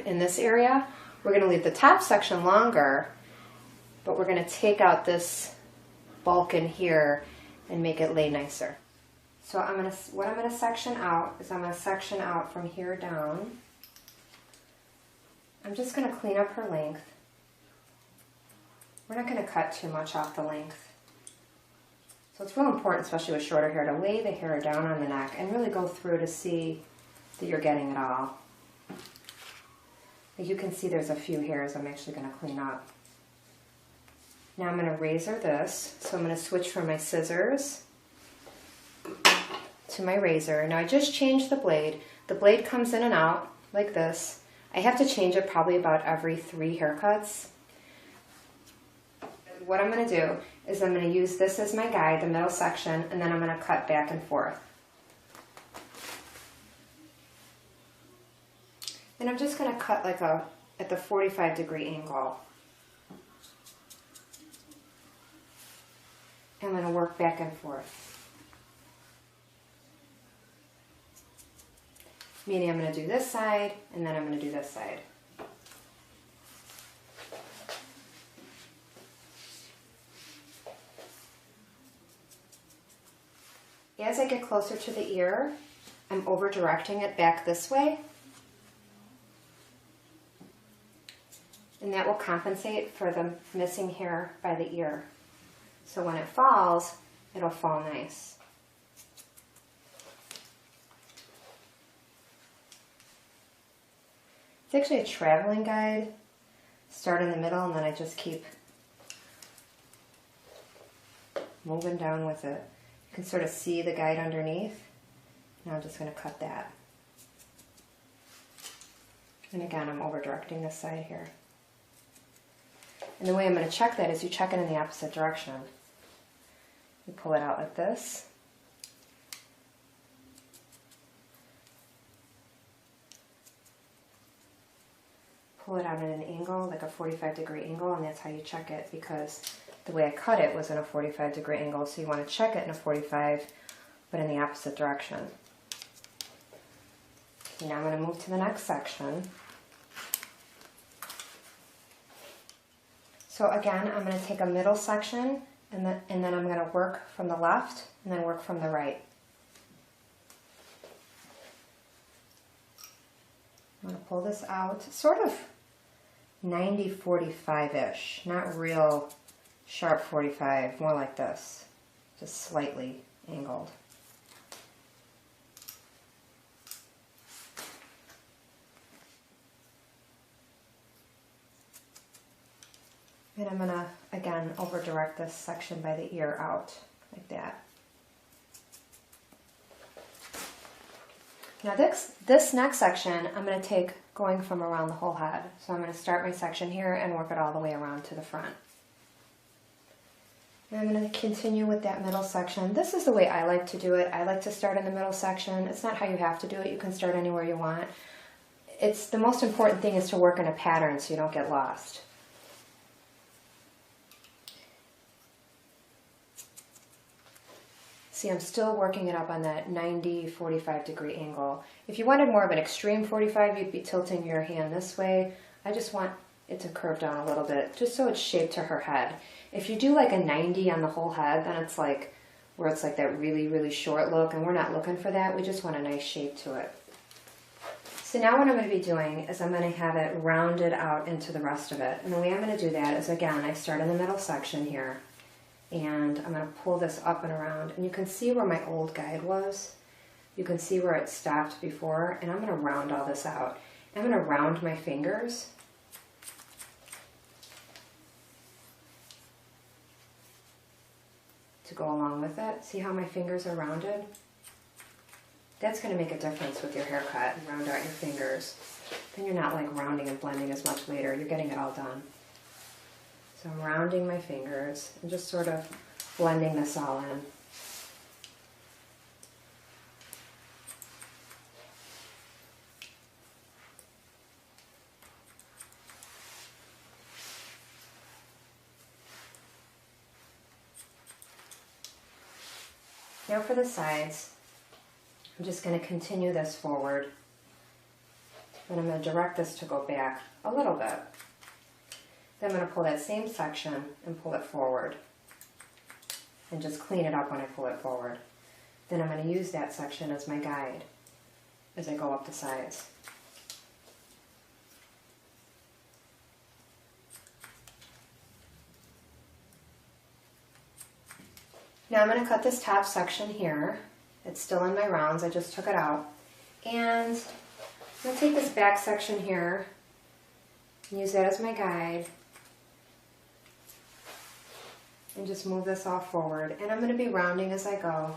in this area. We're going to leave the top section longer, but we're going to take out this bulk in here and make it lay nicer. So what I'm going to section out is I'm going to section out from here down. I'm just going to clean up her length. We're not going to cut too much off the length. So it's real important, especially with shorter hair, to lay the hair down on the neck and really go through to see that you're getting it all. As you can see, there's a few hairs I'm actually going to clean up. Now I'm going to razor this. So I'm going to switch from my scissors to my razor. Now I just changed the blade. The blade comes in and out like this. I have to change it probably about every 3 haircuts. What I'm going to do is I'm going to use this as my guide, the middle section, and then I'm going to cut back and forth. And I'm just going to cut like at the 45-degree angle. I'm going to work back and forth. Meaning I'm going to do this side, and then I'm going to do this side. As I get closer to the ear, I'm over directing it back this way. And that will compensate for the missing hair by the ear. So when it falls, it'll fall nice. It's actually a traveling guide. Start in the middle and then I just keep moving down with it. You can sort of see the guide underneath. Now I'm just going to cut that. And again, I'm over directing this side here. And the way I'm going to check that is you check it in the opposite direction. You pull it out like this. Pull it out at an angle, like a 45-degree angle, and that's how you check it, because the way I cut it was in a 45-degree angle, so you want to check it in a 45, but in the opposite direction. So now I'm going to move to the next section. So again, I'm going to take a middle section, and then I'm going to work from the left, and then work from the right. I'm going to pull this out, sort of 90-45-ish, not real sharp 45, more like this, just slightly angled. And I'm going to, again, over direct this section by the ear out, like that. Now this next section, I'm going to take going from around the whole head. So I'm going to start my section here and work it all the way around to the front. And I'm going to continue with that middle section. This is the way I like to do it. I like to start in the middle section. It's not how you have to do it. You can start anywhere you want. It's the most important thing is to work in a pattern so you don't get lost. See, I'm still working it up on that 90-45-degree angle. If you wanted more of an extreme 45, you'd be tilting your hand this way. I just want it to curve down a little bit, just so it's shaped to her head. If you do like a 90 on the whole head, then it's like, where it's like that really, really short look, and we're not looking for that. We just want a nice shape to it. So now what I'm going to be doing is I'm going to have it rounded out into the rest of it. And the way I'm going to do that is, again, I start in the middle section here. And I'm going to pull this up and around, and you can see where my old guide was. You can see where it stopped before, and I'm going to round all this out. I'm going to round my fingers. To go along with it. See how my fingers are rounded? That's going to make a difference with your haircut. Round out your fingers. Then you're not like rounding and blending as much later. You're getting it all done. So I'm rounding my fingers and just sort of blending this all in. Now for the sides, I'm just going to continue this forward. Then I'm going to direct this to go back a little bit. Then I'm going to pull that same section and pull it forward. And just clean it up when I pull it forward. Then I'm going to use that section as my guide as I go up the sides. Now I'm going to cut this top section here. It's still in my rounds, I just took it out. And I'm going to take this back section here and use that as my guide. And just move this all forward. And I'm going to be rounding as I go.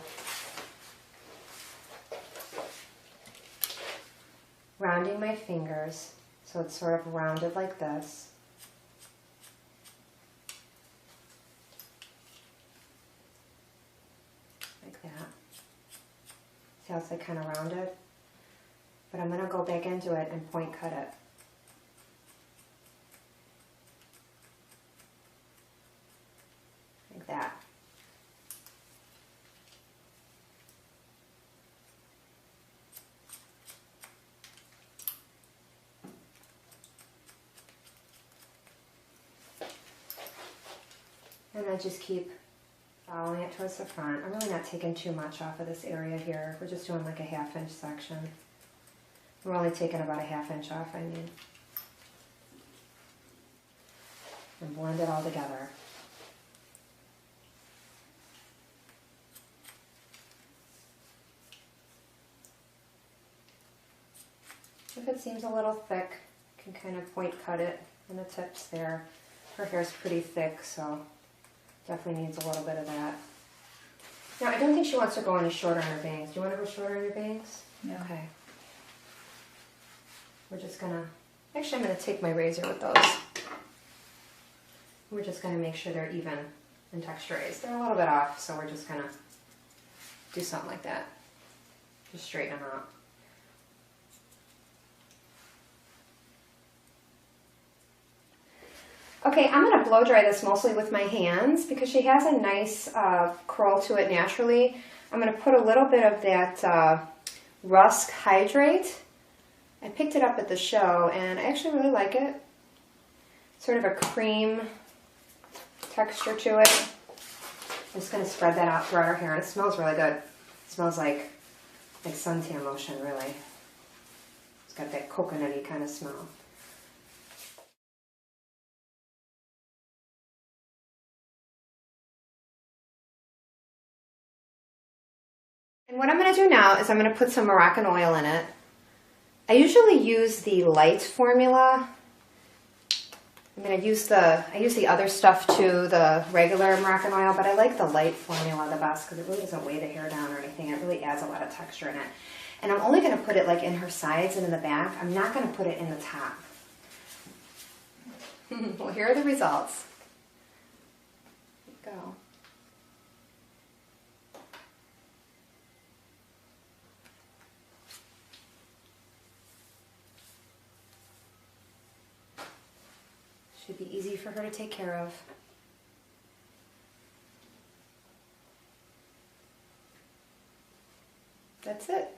Rounding my fingers so it's sort of rounded like this. Like that. See how it's like kind of rounded? But I'm going to go back into it and point cut it. Like that. And I just keep following it towards the front. I'm really not taking too much off of this area here. We're just doing like a 1/2 inch section. We're only taking about a 1/2 inch off, I mean. And blend it all together. If it seems a little thick, you can kind of point cut it in the tips there. Her hair's pretty thick, so definitely needs a little bit of that. Now, I don't think she wants to go any shorter on her bangs. Do you want to go shorter on your bangs? Yeah. Okay. We're just gonna, actually I'm gonna take my razor with those. We're just gonna make sure they're even in texture-wise. They're a little bit off, so we're just gonna do something like that. Just straighten them out. Okay, I'm going to blow dry this mostly with my hands because she has a nice curl to it naturally. I'm going to put a little bit of that Rusk Hydrate. I picked it up at the show and I actually really like it. Sort of a cream texture to it. I'm just going to spread that out throughout her hair and it smells really good. It smells like suntan lotion, really. It's got that coconutty kind of smell. And what I'm going to do now is I'm going to put some Moroccan oil in it. I usually use the light formula. I mean, I use the other stuff too, the regular Moroccan oil, but I like the light formula the best because it really doesn't weigh the hair down or anything. It really adds a lot of texture in it. And I'm only going to put it like in her sides and in the back. I'm not going to put it in the top. Well, here are the results. There you go. Should be easy for her to take care of. That's it.